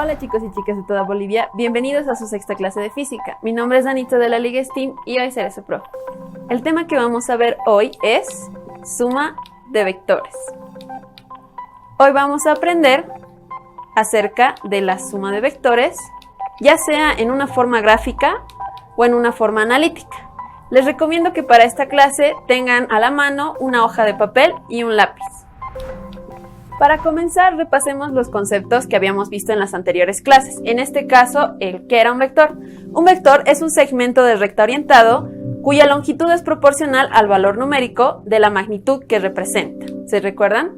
Hola chicos y chicas de toda Bolivia, bienvenidos a su sexta clase de física. Mi nombre es Danita de la Liga STEAM y hoy seré su profe. El tema que vamos a ver hoy es suma de vectores. Hoy vamos a aprender acerca de la suma de vectores, ya sea en una forma gráfica o en una forma analítica. Les recomiendo que para esta clase tengan a la mano una hoja de papel y un lápiz. Para comenzar, repasemos los conceptos que habíamos visto en las anteriores clases. En este caso, ¿qué era un vector? Un vector es un segmento de recta orientado cuya longitud es proporcional al valor numérico de la magnitud que representa. ¿Se recuerdan?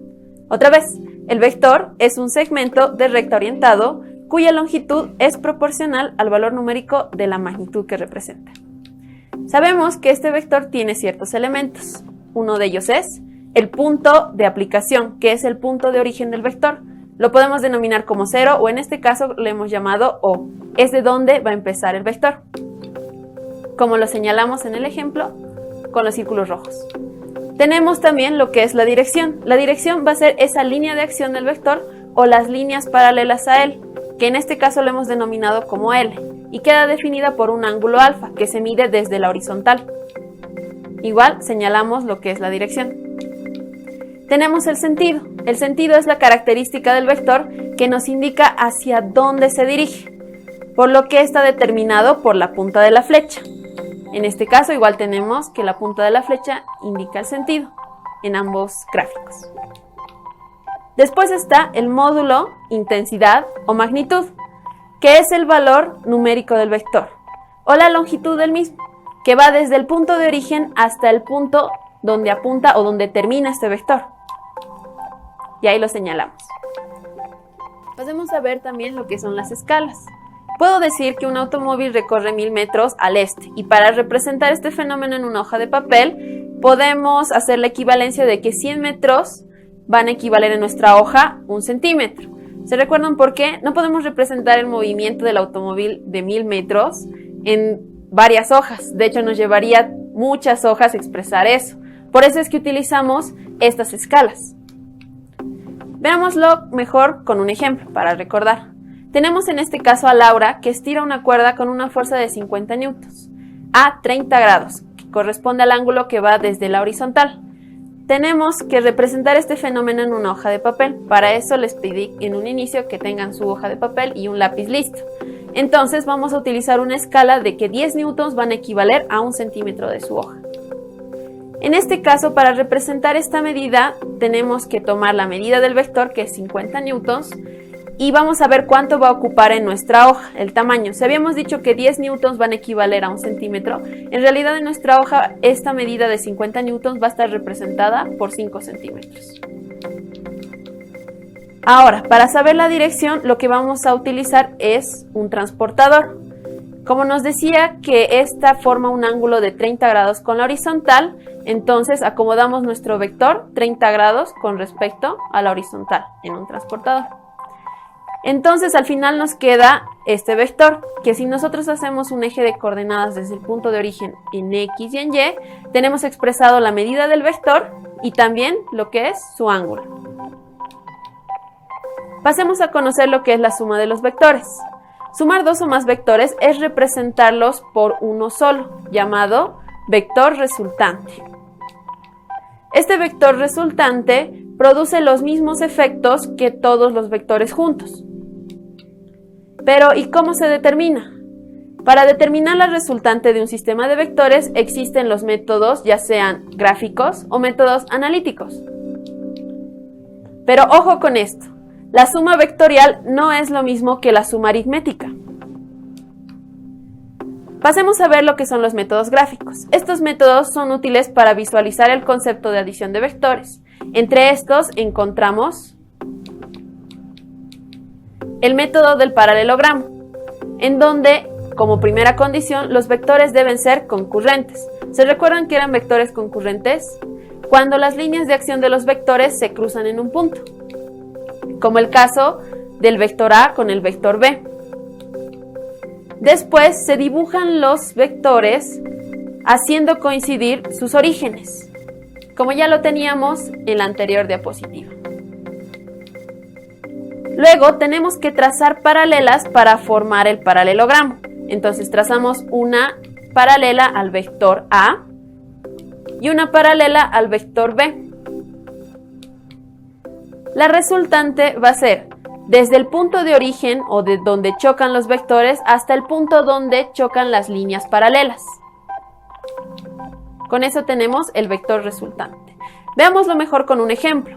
Otra vez, el vector es un segmento de recta orientado cuya longitud es proporcional al valor numérico de la magnitud que representa. Sabemos que este vector tiene ciertos elementos. Uno de ellos es el punto de aplicación, que es el punto de origen del vector. Lo podemos denominar como 0 o en este caso le hemos llamado O. Es de donde va a empezar el vector, como lo señalamos en el ejemplo con los círculos rojos. Tenemos también lo que es la dirección. La dirección va a ser esa línea de acción del vector o las líneas paralelas a él, que en este caso lo hemos denominado como L, y queda definida por un ángulo alfa que se mide desde la horizontal. Igual señalamos lo que es la dirección. Tenemos el sentido. El sentido es la característica del vector que nos indica hacia dónde se dirige, por lo que está determinado por la punta de la flecha. En este caso igual tenemos que la punta de la flecha indica el sentido en ambos gráficos. Después está el módulo, intensidad o magnitud, que es el valor numérico del vector, o la longitud del mismo, que va desde el punto de origen hasta el punto donde apunta o donde termina este vector. Y ahí lo señalamos. Pasemos a ver también lo que son las escalas. Puedo decir que un automóvil recorre 1000 metros al este, y para representar este fenómeno en una hoja de papel, podemos hacer la equivalencia de que 100 metros van a equivaler en nuestra hoja 1 centímetro. ¿Se recuerdan por qué? No podemos representar el movimiento del automóvil de 1000 metros en varias hojas. De hecho, nos llevaría muchas hojas expresar eso. Por eso es que utilizamos estas escalas. Veámoslo mejor con un ejemplo para recordar. Tenemos en este caso a Laura que estira una cuerda con una fuerza de 50 newtons a 30 grados, que corresponde al ángulo que va desde la horizontal. Tenemos que representar este fenómeno en una hoja de papel. Para eso les pedí en un inicio que tengan su hoja de papel y un lápiz listo. Entonces vamos a utilizar una escala de que 10 newtons van a equivaler a 1 centímetro de su hoja. En este caso, para representar esta medida, tenemos que tomar la medida del vector, que es 50 newtons, y vamos a ver cuánto va a ocupar en nuestra hoja, el tamaño. Si habíamos dicho que 10 newtons van a equivaler a 1 centímetro, en realidad en nuestra hoja esta medida de 50 newtons va a estar representada por 5 centímetros. Ahora, para saber la dirección, lo que vamos a utilizar es un transportador. Como nos decía que esta forma un ángulo de 30 grados con la horizontal, entonces acomodamos nuestro vector 30 grados con respecto a la horizontal en un transportador. Entonces al final nos queda este vector, que si nosotros hacemos un eje de coordenadas desde el punto de origen en X y en Y, tenemos expresado la medida del vector y también lo que es su ángulo. Pasemos a conocer lo que es la suma de los vectores. Sumar dos o más vectores es representarlos por uno solo, llamado vector resultante. Este vector resultante produce los mismos efectos que todos los vectores juntos. Pero, ¿y cómo se determina? Para determinar la resultante de un sistema de vectores existen los métodos, ya sean gráficos o métodos analíticos. Pero ojo con esto. La suma vectorial no es lo mismo que la suma aritmética. Pasemos a ver lo que son los métodos gráficos. Estos métodos son útiles para visualizar el concepto de adición de vectores. Entre estos encontramos el método del paralelogramo, en donde, como primera condición, los vectores deben ser concurrentes. ¿Se recuerdan que eran vectores concurrentes? Cuando las líneas de acción de los vectores se cruzan en un punto, como el caso del vector A con el vector B. Después se dibujan los vectores haciendo coincidir sus orígenes, como ya lo teníamos en la anterior diapositiva. Luego tenemos que trazar paralelas para formar el paralelogramo. Entonces trazamos una paralela al vector A y una paralela al vector B. La resultante va a ser desde el punto de origen o de donde chocan los vectores hasta el punto donde chocan las líneas paralelas. Con eso tenemos el vector resultante. Veámoslo mejor con un ejemplo.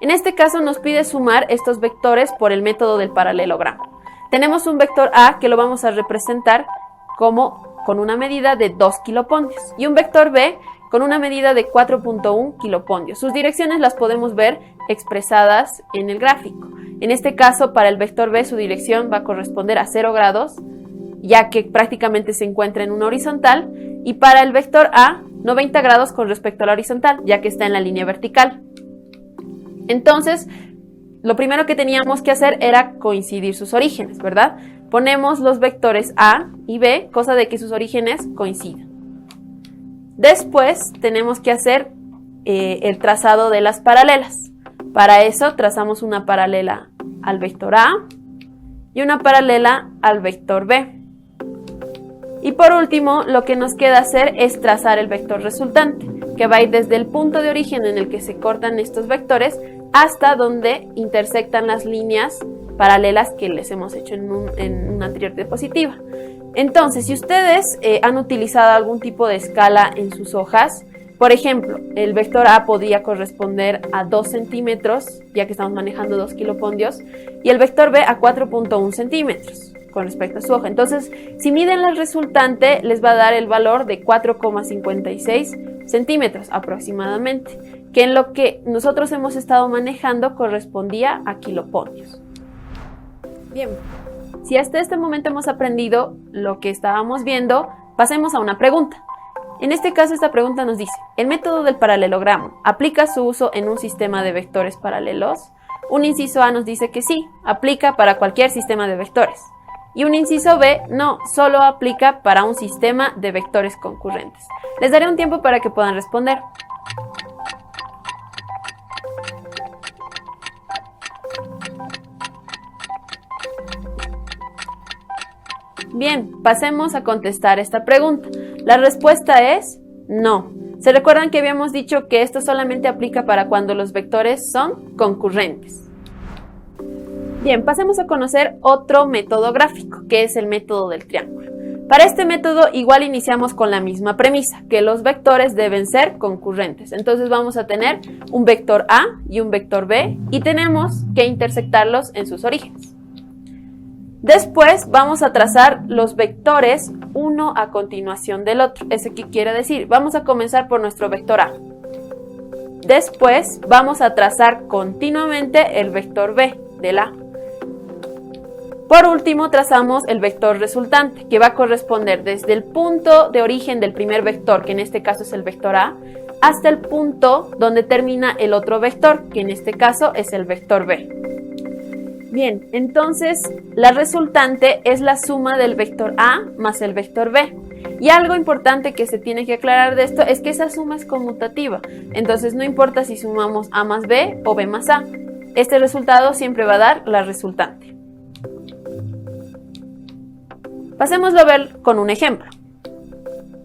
En este caso nos pide sumar estos vectores por el método del paralelogramo. Tenemos un vector A que lo vamos a representar con una medida de 2 kilopondios y un vector B con una medida de 4.1 kilopondios. Sus direcciones las podemos ver expresadas en el gráfico. En este caso, para el vector B, su dirección va a corresponder a 0 grados, ya que prácticamente se encuentra en una horizontal, y para el vector A, 90 grados con respecto a la horizontal, ya que está en la línea vertical. Entonces, lo primero que teníamos que hacer era coincidir sus orígenes, ¿verdad? Ponemos los vectores A y B, cosa de que sus orígenes coincidan. Después tenemos que hacer el trazado de las paralelas. Para eso trazamos una paralela al vector A y una paralela al vector B. Y por último, lo que nos queda hacer es trazar el vector resultante, que va a ir desde el punto de origen en el que se cortan estos vectores hasta donde intersectan las líneas paralelas que les hemos hecho en una anterior diapositiva. Entonces, si ustedes han utilizado algún tipo de escala en sus hojas, por ejemplo, el vector A podría corresponder a 2 centímetros, ya que estamos manejando 2 kilopondios, y el vector B a 4.1 centímetros con respecto a su hoja. Entonces, si miden la resultante, les va a dar el valor de 4,56 centímetros aproximadamente, que en lo que nosotros hemos estado manejando correspondía a kilopondios. Bien, si hasta este momento hemos aprendido lo que estábamos viendo, pasemos a una pregunta. En este caso, esta pregunta nos dice, ¿el método del paralelogramo aplica su uso en un sistema de vectores paralelos? Un inciso A nos dice que sí, aplica para cualquier sistema de vectores. Y un inciso B, no, solo aplica para un sistema de vectores concurrentes. Les daré un tiempo para que puedan responder. Bien, pasemos a contestar esta pregunta. La respuesta es no. ¿Se recuerdan que habíamos dicho que esto solamente aplica para cuando los vectores son concurrentes? Bien, pasemos a conocer otro método gráfico, que es el método del triángulo. Para este método igual iniciamos con la misma premisa, que los vectores deben ser concurrentes. Entonces vamos a tener un vector A y un vector B y tenemos que intersectarlos en sus orígenes. Después vamos a trazar los vectores uno a continuación del otro. ¿Eso qué quiere decir? Vamos a comenzar por nuestro vector A. Después vamos a trazar continuamente el vector B del A. Por último, trazamos el vector resultante, que va a corresponder desde el punto de origen del primer vector, que en este caso es el vector A, hasta el punto donde termina el otro vector, que en este caso es el vector B. Bien, entonces la resultante es la suma del vector A más el vector B. Y algo importante que se tiene que aclarar de esto es que esa suma es conmutativa. Entonces no importa si sumamos A más B o B más A. Este resultado siempre va a dar la resultante. Pasémoslo a ver con un ejemplo.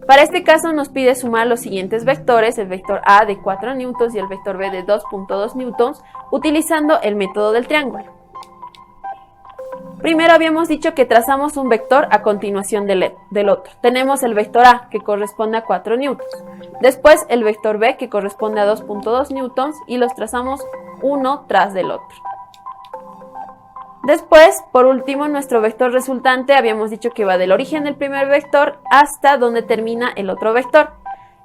Para este caso nos pide sumar los siguientes vectores, el vector A de 4 newtons y el vector B de 2.2 newtons, utilizando el método del triángulo. Primero habíamos dicho que trazamos un vector a continuación del otro. Tenemos el vector A, que corresponde a 4 newtons. Después el vector B, que corresponde a 2.2 newtons, y los trazamos uno tras del otro. Después, por último, nuestro vector resultante habíamos dicho que va del origen del primer vector hasta donde termina el otro vector.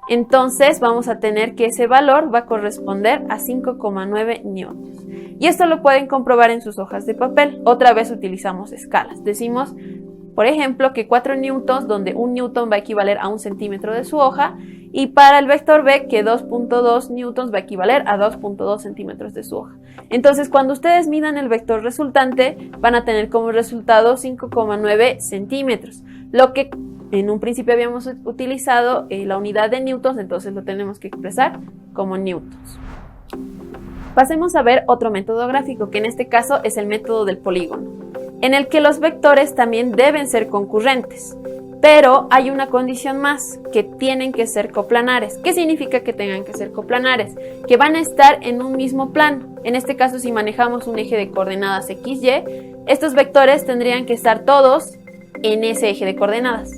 Entonces vamos a tener que ese valor va a corresponder a 5,9 newtons. Y esto lo pueden comprobar en sus hojas de papel. Otra vez utilizamos escalas. Decimos, por ejemplo, que 4 newtons, donde 1 newton va a equivaler a 1 centímetro de su hoja, y para el vector B, que 2.2 newtons va a equivaler a 2.2 centímetros de su hoja. Entonces, cuando ustedes midan el vector resultante, van a tener como resultado 5,9 centímetros, lo que en un principio habíamos utilizado la unidad de newtons, entonces lo tenemos que expresar como newtons. Pasemos a ver otro método gráfico, que en este caso es el método del polígono, en el que los vectores también deben ser concurrentes, pero hay una condición más, que tienen que ser coplanares. ¿Qué significa que tengan que ser coplanares? Que van a estar en un mismo plano. En este caso, si manejamos un eje de coordenadas x, y, estos vectores tendrían que estar todos en ese eje de coordenadas.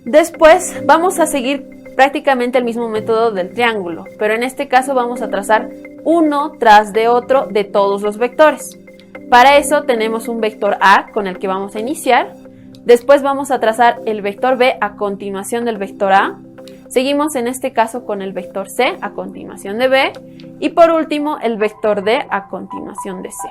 Después vamos a seguir prácticamente el mismo método del triángulo, pero en este caso vamos a trazar uno tras de otro de todos los vectores. Para eso tenemos un vector A con el que vamos a iniciar, después vamos a trazar el vector B a continuación del vector A, seguimos en este caso con el vector C a continuación de B y por último el vector D a continuación de C.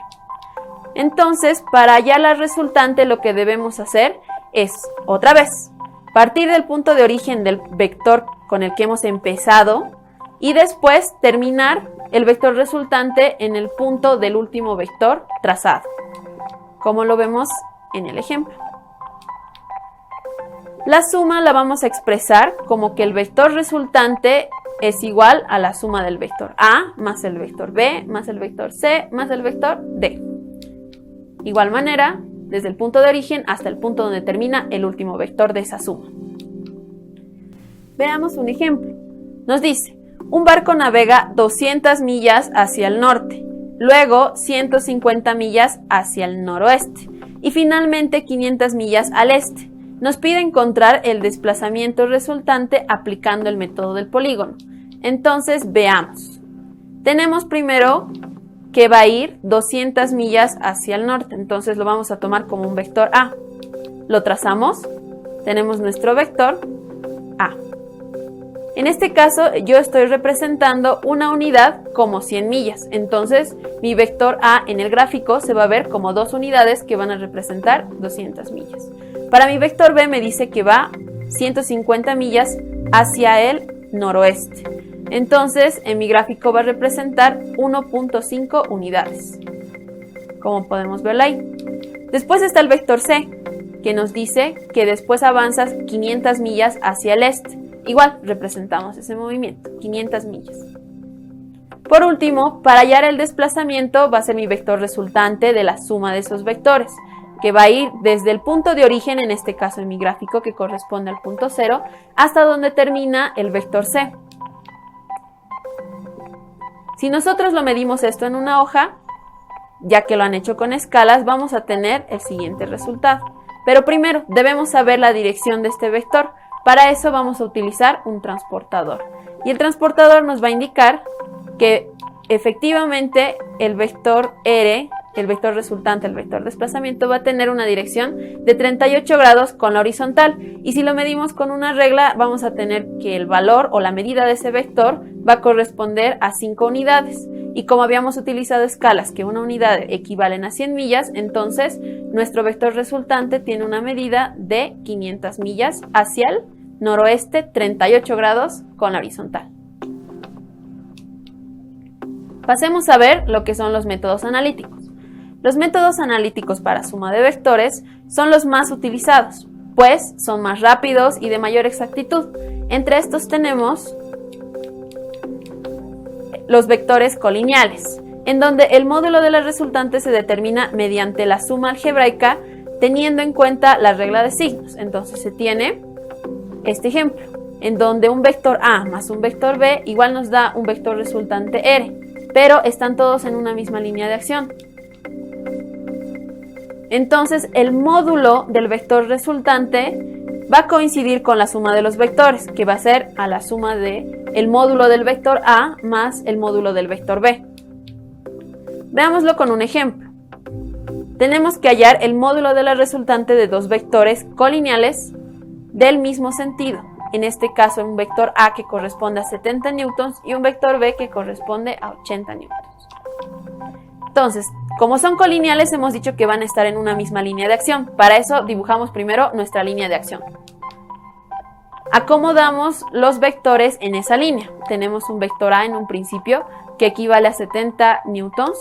Entonces, para hallar la resultante lo que debemos hacer es, otra vez, partir del punto de origen del vector con el que hemos empezado y después terminar el vector resultante en el punto del último vector trazado, como lo vemos en el ejemplo. La suma la vamos a expresar como que el vector resultante es igual a la suma del vector A más el vector B más el vector C más el vector D. Igual manera, desde el punto de origen hasta el punto donde termina el último vector de esa suma. Veamos un ejemplo. Nos dice, un barco navega 200 millas hacia el norte, luego 150 millas hacia el noroeste y finalmente 500 millas al este. Nos pide encontrar el desplazamiento resultante aplicando el método del polígono. Entonces, veamos. Tenemos primero que va a ir 200 millas hacia el norte, entonces lo vamos a tomar como un vector A. Lo trazamos, tenemos nuestro vector A. En este caso, yo estoy representando una unidad como 100 millas, entonces mi vector A en el gráfico se va a ver como dos unidades que van a representar 200 millas. Para mi vector B me dice que va 150 millas hacia el noroeste. Entonces, en mi gráfico va a representar 1.5 unidades, como podemos verlo ahí. Después está el vector C, que nos dice que después avanzas 500 millas hacia el este. Igual, representamos ese movimiento, 500 millas. Por último, para hallar el desplazamiento va a ser mi vector resultante de la suma de esos vectores, que va a ir desde el punto de origen, en este caso en mi gráfico, que corresponde al punto 0, hasta donde termina el vector C. Si nosotros lo medimos esto en una hoja, ya que lo han hecho con escalas, vamos a tener el siguiente resultado. Pero primero debemos saber la dirección de este vector. Para eso vamos a utilizar un transportador. Y el transportador nos va a indicar que efectivamente el vector R, el vector resultante, el vector desplazamiento, va a tener una dirección de 38 grados con la horizontal. Y si lo medimos con una regla, vamos a tener que el valor o la medida de ese vector va a corresponder a 5 unidades. Y como habíamos utilizado escalas que una unidad equivalen a 100 millas, entonces nuestro vector resultante tiene una medida de 500 millas hacia el noroeste, 38 grados con la horizontal. Pasemos a ver lo que son los métodos analíticos. Los métodos analíticos para suma de vectores son los más utilizados, pues son más rápidos y de mayor exactitud. Entre estos tenemos los vectores colineales, en donde el módulo de la resultante se determina mediante la suma algebraica teniendo en cuenta la regla de signos. Entonces se tiene este ejemplo, en donde un vector A más un vector B igual nos da un vector resultante R, pero están todos en una misma línea de acción. Entonces el módulo del vector resultante va a coincidir con la suma de los vectores, que va a ser a la suma de el módulo del vector A más el módulo del vector B. Veámoslo con un ejemplo. Tenemos que hallar el módulo de la resultante de dos vectores colineales del mismo sentido. En este caso, un vector A que corresponde a 70 newtons y un vector B que corresponde a 80 newtons. Entonces, como son colineales, hemos dicho que van a estar en una misma línea de acción. Para eso dibujamos primero nuestra línea de acción. Acomodamos los vectores en esa línea. Tenemos un vector A en un principio que equivale a 70 newtons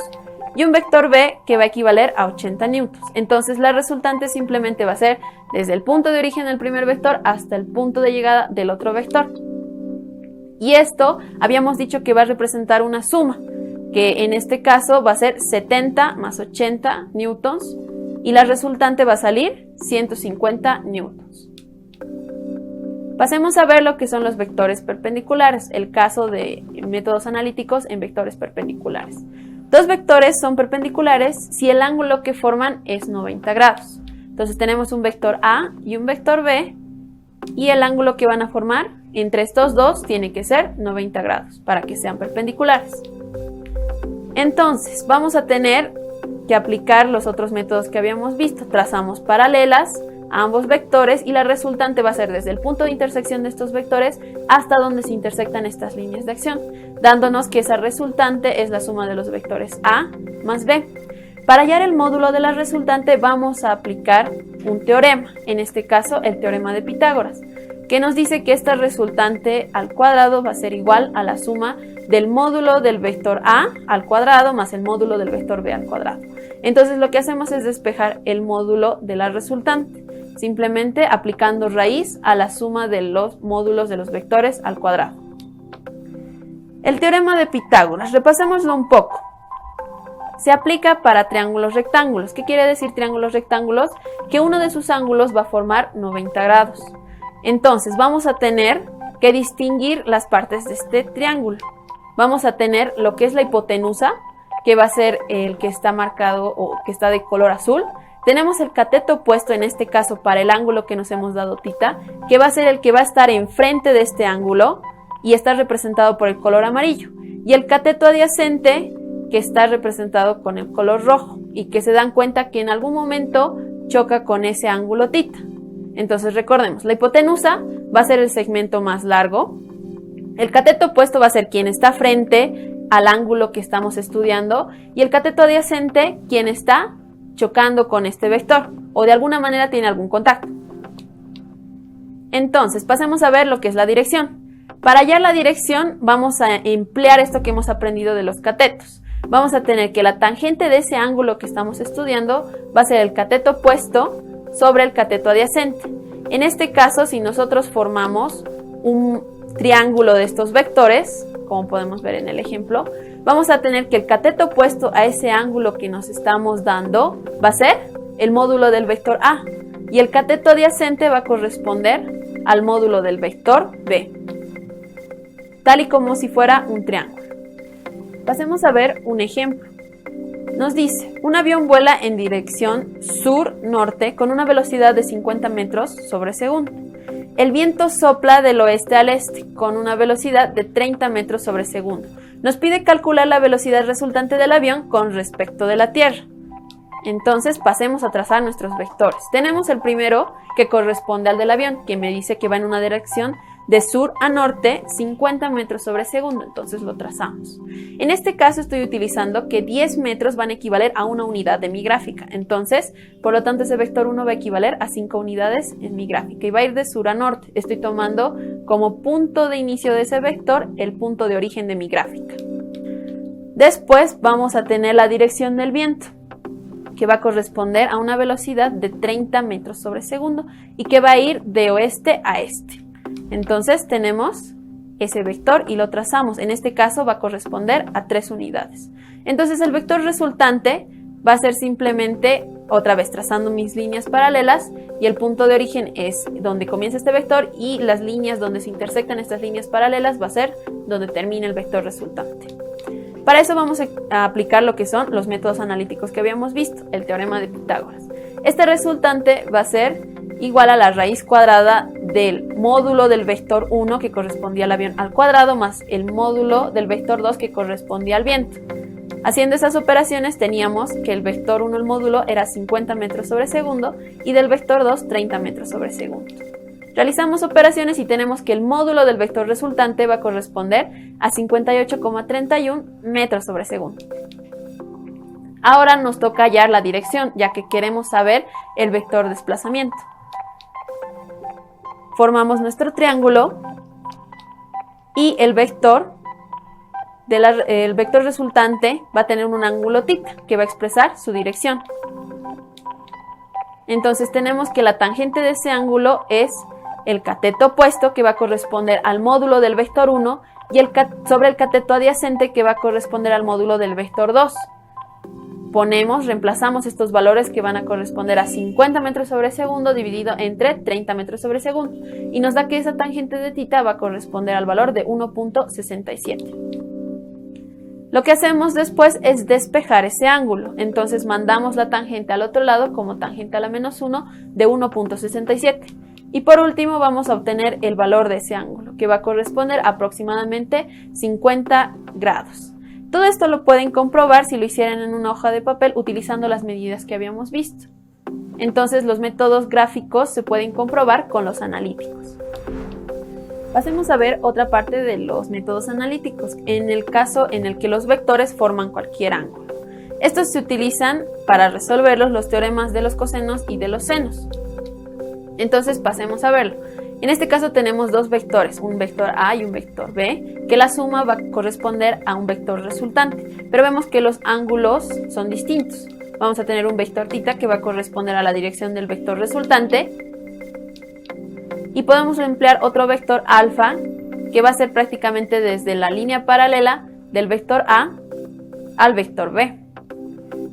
y un vector B que va a equivaler a 80 newtons. Entonces la resultante simplemente va a ser desde el punto de origen del primer vector hasta el punto de llegada del otro vector. Y esto habíamos dicho que va a representar una suma, que en este caso va a ser 70 más 80 newtons y la resultante va a salir 150 newtons. Pasemos a ver lo que son los vectores perpendiculares, el caso de métodos analíticos en vectores perpendiculares. Dos vectores son perpendiculares si el ángulo que forman es 90 grados. Entonces tenemos un vector A y un vector B y el ángulo que van a formar entre estos dos tiene que ser 90 grados para que sean perpendiculares. Entonces vamos a tener que aplicar los otros métodos que habíamos visto. Trazamos paralelas a ambos vectores y la resultante va a ser desde el punto de intersección de estos vectores hasta donde se intersectan estas líneas de acción, dándonos que esa resultante es la suma de los vectores A más B. Para hallar el módulo de la resultante vamos a aplicar un teorema, en este caso el teorema de Pitágoras, que nos dice que esta resultante al cuadrado va a ser igual a la suma del módulo del vector A al cuadrado más el módulo del vector B al cuadrado. Entonces lo que hacemos es despejar el módulo de la resultante, simplemente aplicando raíz a la suma de los módulos de los vectores al cuadrado. El teorema de Pitágoras, repasémoslo un poco. Se aplica para triángulos rectángulos. ¿Qué quiere decir triángulos rectángulos? Que uno de sus ángulos va a formar 90 grados. Entonces vamos a tener que distinguir las partes de este triángulo. Vamos a tener lo que es la hipotenusa, que va a ser el que está marcado o que está de color azul. Tenemos el cateto opuesto, en este caso para el ángulo que nos hemos dado tita, que va a ser el que va a estar enfrente de este ángulo y está representado por el color amarillo. Y el cateto adyacente, que está representado con el color rojo y que se dan cuenta que en algún momento choca con ese ángulo tita. Entonces recordemos, la hipotenusa va a ser el segmento más largo, el cateto opuesto va a ser quien está frente al ángulo que estamos estudiando y el cateto adyacente quien está chocando con este vector o de alguna manera tiene algún contacto. Entonces pasemos a ver lo que es la dirección. Para hallar la dirección vamos a emplear esto que hemos aprendido de los catetos. Vamos a tener que la tangente de ese ángulo que estamos estudiando va a ser el cateto opuesto sobre el cateto adyacente. En este caso, si nosotros formamos un triángulo de estos vectores, como podemos ver en el ejemplo, vamos a tener que el cateto opuesto a ese ángulo que nos estamos dando va a ser el módulo del vector A y el cateto adyacente va a corresponder al módulo del vector B, tal y como si fuera un triángulo. Pasemos a ver un ejemplo. Nos dice, un avión vuela en dirección sur-norte con una velocidad de 50 metros sobre segundo. El viento sopla del oeste al este con una velocidad de 30 metros sobre segundo. Nos pide calcular la velocidad resultante del avión con respecto de la Tierra. Entonces pasemos a trazar nuestros vectores. Tenemos el primero que corresponde al del avión, que me dice que va en una dirección de sur a norte 50 metros sobre segundo, entonces lo trazamos. En este caso estoy utilizando que 10 metros van a equivaler a una unidad de mi gráfica, entonces por lo tanto ese vector 1 va a equivaler a 5 unidades en mi gráfica y va a ir de sur a norte. Estoy tomando como punto de inicio de ese vector el punto de origen de mi gráfica. Después vamos a tener la dirección del viento, que va a corresponder a una velocidad de 30 metros sobre segundo y que va a ir de oeste a este. Entonces tenemos ese vector y lo trazamos. En este caso va a corresponder a 3 unidades. Entonces el vector resultante va a ser simplemente, otra vez trazando mis líneas paralelas, y el punto de origen es donde comienza este vector y las líneas donde se intersectan estas líneas paralelas va a ser donde termina el vector resultante. Para eso vamos a aplicar lo que son los métodos analíticos que habíamos visto, el teorema de Pitágoras. Este resultante va a ser igual a la raíz cuadrada del módulo del vector 1 que correspondía al avión al cuadrado más el módulo del vector 2 que correspondía al viento. Haciendo esas operaciones teníamos que el vector 1, el módulo, era 50 metros sobre segundo y del vector 2 30 metros sobre segundo. Realizamos operaciones y tenemos que el módulo del vector resultante va a corresponder a 58,31 metros sobre segundo. Ahora nos toca hallar la dirección, ya que queremos saber el vector desplazamiento. Formamos nuestro triángulo y el vector resultante va a tener un ángulo tita que va a expresar su dirección. Entonces tenemos que la tangente de ese ángulo es el cateto opuesto, que va a corresponder al módulo del vector 1, y sobre el cateto adyacente, que va a corresponder al módulo del vector 2. Reemplazamos estos valores que van a corresponder a 50 metros sobre segundo dividido entre 30 metros sobre segundo, y nos da que esa tangente de θ va a corresponder al valor de 1.67. Lo que hacemos después es despejar ese ángulo, entonces mandamos la tangente al otro lado como tangente a la menos 1 de 1.67. Y por último vamos a obtener el valor de ese ángulo, que va a corresponder a aproximadamente 50 grados. Todo esto lo pueden comprobar si lo hicieran en una hoja de papel utilizando las medidas que habíamos visto. Entonces los métodos gráficos se pueden comprobar con los analíticos. Pasemos a ver otra parte de los métodos analíticos, en el caso en el que los vectores forman cualquier ángulo. Estos se utilizan para resolverlos los teoremas de los cosenos y de los senos. Entonces pasemos a verlo. En este caso tenemos dos vectores, un vector A y un vector B, que la suma va a corresponder a un vector resultante, pero vemos que los ángulos son distintos. Vamos a tener un vector θ que va a corresponder a la dirección del vector resultante, y podemos emplear otro vector alfa, que va a ser prácticamente desde la línea paralela del vector A al vector B.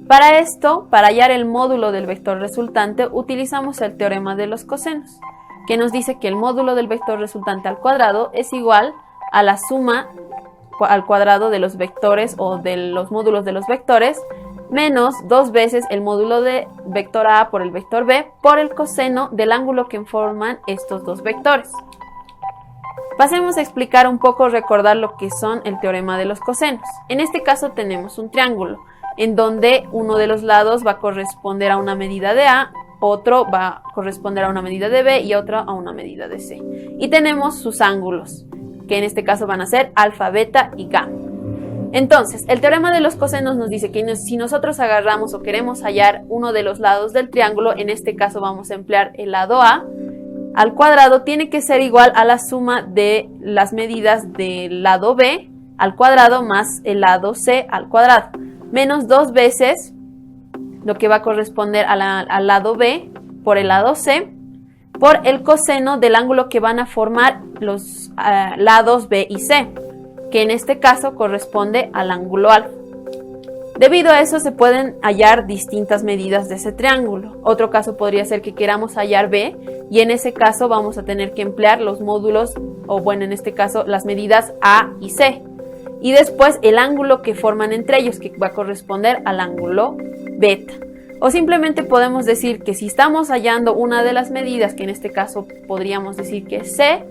Para esto, para hallar el módulo del vector resultante, utilizamos el teorema de los cosenos, que nos dice que el módulo del vector resultante al cuadrado es igual a la suma al cuadrado de los vectores o de los módulos de los vectores menos 2 veces el módulo de vector A por el vector B por el coseno del ángulo que forman estos dos vectores. Pasemos a explicar un poco, recordar lo que son el teorema de los cosenos. En este caso tenemos un triángulo, en donde uno de los lados va a corresponder a una medida de A, otro va a corresponder a una medida de B y otro a una medida de C. Y tenemos sus ángulos, que en este caso van a ser alfa, beta y gamma. Entonces, el teorema de los cosenos nos dice que si nosotros agarramos o queremos hallar uno de los lados del triángulo, en este caso vamos a emplear el lado A, al cuadrado tiene que ser igual a la suma de las medidas del lado B al cuadrado más el lado C al cuadrado, menos 2 veces lo que va a corresponder al lado B por el lado C por el coseno del ángulo que van a formar los lados B y C, que en este caso corresponde al ángulo alfa. Debido a eso se pueden hallar distintas medidas de ese triángulo. Otro caso podría ser que queramos hallar B, y en ese caso vamos a tener que emplear los módulos, o bueno, en este caso las medidas A y C, y después el ángulo que forman entre ellos, que va a corresponder al ángulo beta. O simplemente podemos decir que si estamos hallando una de las medidas, que en este caso podríamos decir que es C,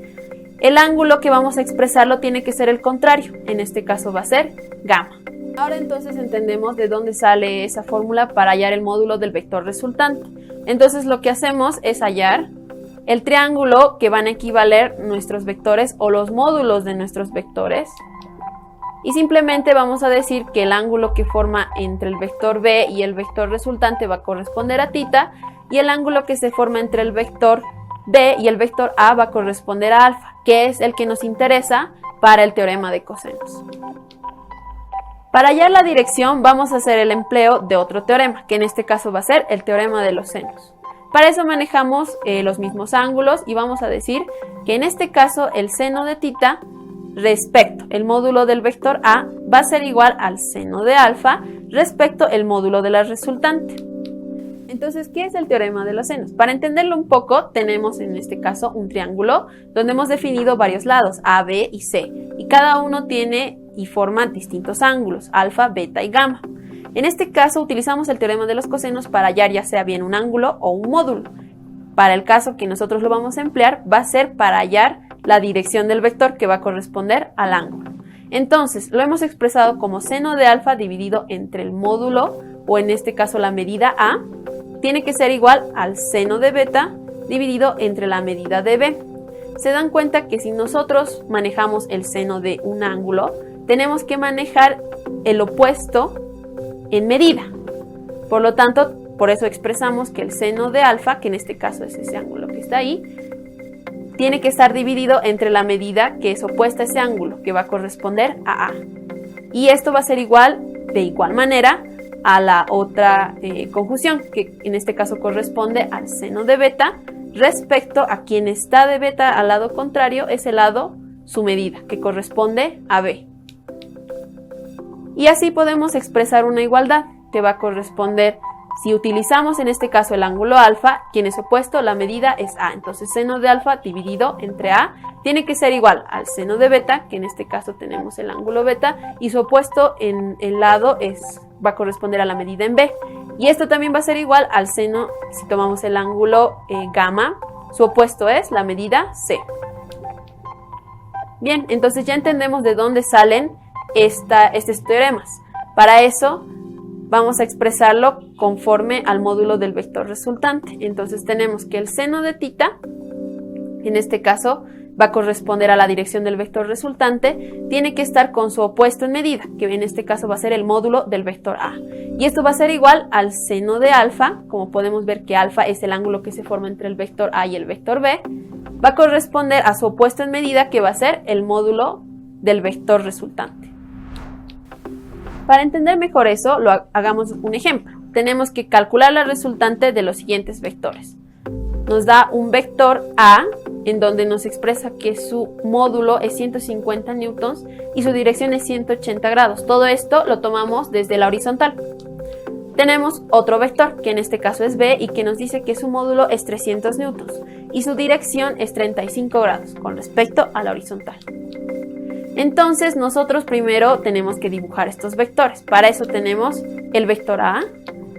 el ángulo que vamos a expresarlo tiene que ser el contrario, en este caso va a ser gamma. Ahora entonces entendemos de dónde sale esa fórmula para hallar el módulo del vector resultante. Entonces lo que hacemos es hallar el triángulo que van a equivaler nuestros vectores o los módulos de nuestros vectores, y simplemente vamos a decir que el ángulo que forma entre el vector B y el vector resultante va a corresponder a θ, y el ángulo que se forma entre el vector B y el vector A va a corresponder a alfa, que es el que nos interesa para el teorema de cosenos. Para hallar la dirección vamos a hacer el empleo de otro teorema, que en este caso va a ser el teorema de los senos. Para eso manejamos los mismos ángulos y vamos a decir que en este caso el seno de θ respecto el módulo del vector A va a ser igual al seno de alfa respecto el módulo de la resultante. Entonces, ¿qué es el teorema de los senos? Para entenderlo un poco, tenemos en este caso un triángulo donde hemos definido varios lados, A, B y C, y cada uno tiene y forma distintos ángulos, alfa, beta y gamma. En este caso utilizamos el teorema de los cosenos para hallar ya sea bien un ángulo o un módulo. Para el caso que nosotros lo vamos a emplear, va a ser para hallar la dirección del vector que va a corresponder al ángulo. Entonces, lo hemos expresado como seno de alfa dividido entre el módulo, o en este caso la medida A, tiene que ser igual al seno de beta dividido entre la medida de B. Se dan cuenta que si nosotros manejamos el seno de un ángulo, tenemos que manejar el opuesto en medida. Por lo tanto, por eso expresamos que el seno de alfa, que en este caso es ese ángulo que está ahí, tiene que estar dividido entre la medida que es opuesta a ese ángulo, que va a corresponder a A. Y esto va a ser igual, de igual manera, a la otra conjunción, que en este caso corresponde al seno de beta respecto a quien está de beta al lado contrario, es el lado su medida, que corresponde a B. Y así podemos expresar una igualdad que va a corresponder, si utilizamos en este caso el ángulo alfa, quien es opuesto, la medida es A. Entonces seno de alfa dividido entre A tiene que ser igual al seno de beta, que en este caso tenemos el ángulo beta, y su opuesto en el lado va a corresponder a la medida en B. Y esto también va a ser igual al seno, si tomamos el ángulo gamma, su opuesto es la medida C. Bien, entonces ya entendemos de dónde salen estos teoremas. Para eso vamos a expresarlo conforme al módulo del vector resultante. Entonces tenemos que el seno de tita, en este caso, va a corresponder a la dirección del vector resultante, tiene que estar con su opuesto en medida, que en este caso va a ser el módulo del vector A. Y esto va a ser igual al seno de alfa, como podemos ver que alfa es el ángulo que se forma entre el vector A y el vector B, va a corresponder a su opuesto en medida, que va a ser el módulo del vector resultante. Para entender mejor eso, hagamos un ejemplo. Tenemos que calcular la resultante de los siguientes vectores. Nos da un vector A, en donde nos expresa que su módulo es 150 newtons y su dirección es 180 grados. Todo esto lo tomamos desde la horizontal. Tenemos otro vector, que en este caso es B, y que nos dice que su módulo es 300 newtons y su dirección es 35 grados con respecto a la horizontal. Entonces nosotros primero tenemos que dibujar estos vectores. Para eso tenemos el vector A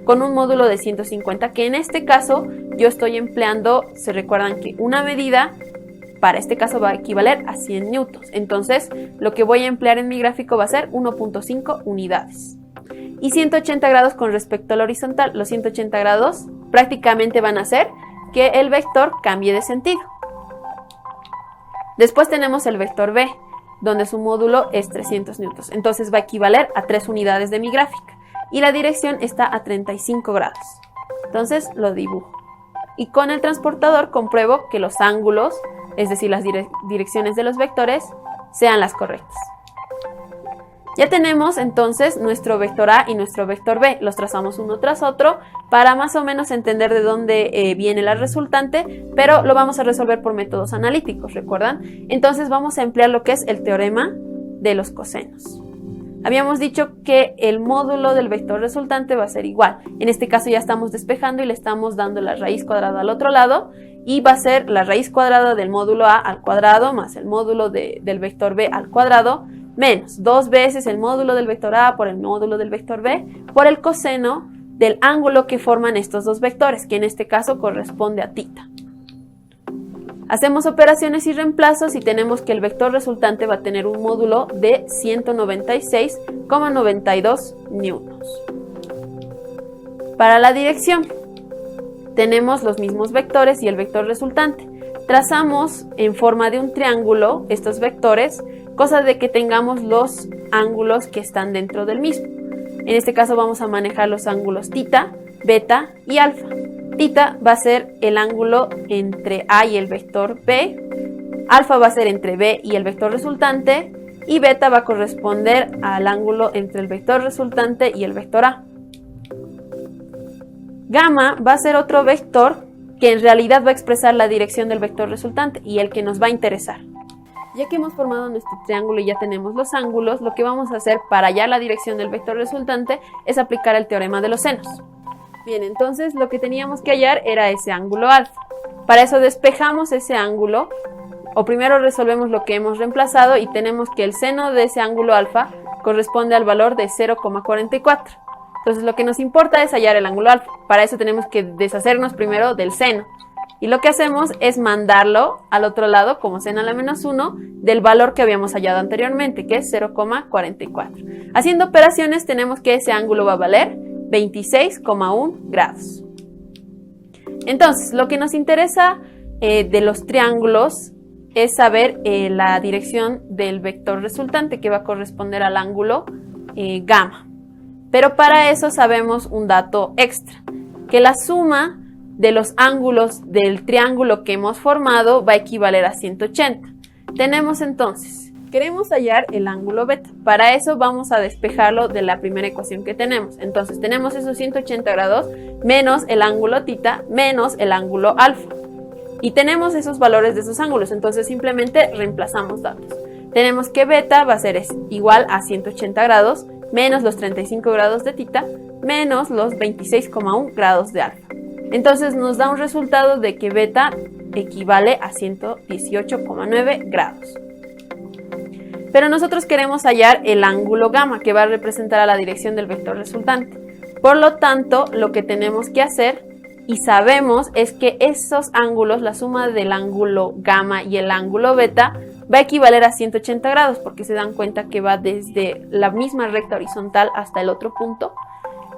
con un módulo de 150, que en este caso yo estoy empleando, se recuerdan que una medida para este caso va a equivaler a 100 newtons. Entonces lo que voy a emplear en mi gráfico va a ser 1.5 unidades. Y 180 grados con respecto a la horizontal. Los 180 grados prácticamente van a hacer que el vector cambie de sentido. Después tenemos el vector B, donde su módulo es 300 newtons. Entonces va a equivaler a 3 unidades de mi gráfica. Y la dirección está a 35 grados. Entonces lo dibujo. Y con el transportador compruebo que los ángulos, es decir, las direcciones de los vectores, sean las correctas. Ya tenemos entonces nuestro vector A y nuestro vector B. Los trazamos uno tras otro para más o menos entender de dónde viene la resultante, pero lo vamos a resolver por métodos analíticos, ¿recuerdan? Entonces vamos a emplear lo que es el teorema de los cosenos. Habíamos dicho que el módulo del vector resultante va a ser igual. En este caso ya estamos despejando y le estamos dando la raíz cuadrada al otro lado, y va a ser la raíz cuadrada del módulo A al cuadrado más el módulo del vector B al cuadrado, menos 2 veces el módulo del vector A por el módulo del vector B por el coseno del ángulo que forman estos dos vectores, que en este caso corresponde a tita. Hacemos operaciones y reemplazos y tenemos que el vector resultante va a tener un módulo de 196,92 newtons. Para la dirección, tenemos los mismos vectores y el vector resultante. Trazamos en forma de un triángulo estos vectores, cosa de que tengamos los ángulos que están dentro del mismo. En este caso vamos a manejar los ángulos tita, beta y alfa. Tita va a ser el ángulo entre A y el vector B, alfa va a ser entre B y el vector resultante, y beta va a corresponder al ángulo entre el vector resultante y el vector A. Gamma va a ser otro vector que en realidad va a expresar la dirección del vector resultante y el que nos va a interesar. Ya que hemos formado nuestro triángulo y ya tenemos los ángulos, lo que vamos a hacer para hallar la dirección del vector resultante es aplicar el teorema de los senos. Bien, entonces lo que teníamos que hallar era ese ángulo alfa. Para eso despejamos ese ángulo, o primero resolvemos lo que hemos reemplazado y tenemos que el seno de ese ángulo alfa corresponde al valor de 0,44. Entonces lo que nos importa es hallar el ángulo alfa. Para eso tenemos que deshacernos primero del seno. Y lo que hacemos es mandarlo al otro lado como seno a la menos 1 del valor que habíamos hallado anteriormente, que es 0,44. Haciendo operaciones tenemos que ese ángulo va a valer 26,1 grados. Entonces, lo que nos interesa de los triángulos es saber la dirección del vector resultante, que va a corresponder al ángulo gamma. Pero para eso sabemos un dato extra, que la suma de los ángulos del triángulo que hemos formado va a equivaler a 180. Tenemos entonces, queremos hallar el ángulo beta. Para eso vamos a despejarlo de la primera ecuación que tenemos. Entonces tenemos esos 180 grados menos el ángulo tita menos el ángulo alfa. Y tenemos esos valores de esos ángulos, entonces simplemente reemplazamos datos. Tenemos que beta va a ser igual a 180 grados menos los 35 grados de tita menos los 26,1 grados de alfa. Entonces nos da un resultado de que beta equivale a 118,9 grados. Pero nosotros queremos hallar el ángulo gamma, que va a representar a la dirección del vector resultante. Por lo tanto, lo que tenemos que hacer, y sabemos, es que esos ángulos, la suma del ángulo gamma y el ángulo beta, va a equivaler a 180 grados, porque se dan cuenta que va desde la misma recta horizontal hasta el otro punto.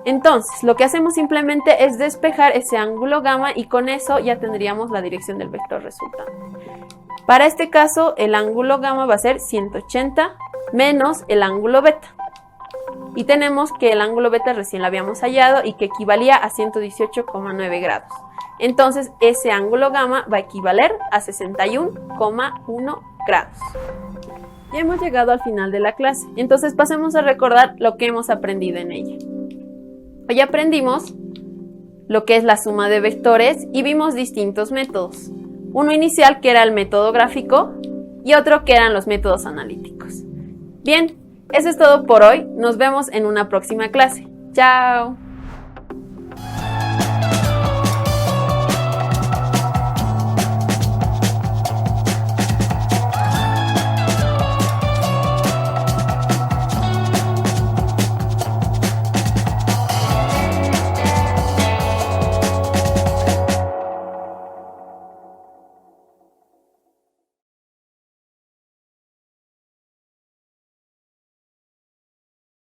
Entonces, lo que hacemos simplemente es despejar ese ángulo gamma y con eso ya tendríamos la dirección del vector resultante. Para este caso, el ángulo gamma va a ser 180 menos el ángulo beta. Y tenemos que el ángulo beta recién lo habíamos hallado y que equivalía a 118,9 grados. Entonces, ese ángulo gamma va a equivaler a 61,1 grados. Ya hemos llegado al final de la clase, entonces pasemos a recordar lo que hemos aprendido en ella. Hoy aprendimos lo que es la suma de vectores y vimos distintos métodos. Uno inicial, que era el método gráfico, y otro que eran los métodos analíticos. Bien, eso es todo por hoy. Nos vemos en una próxima clase. ¡Chao!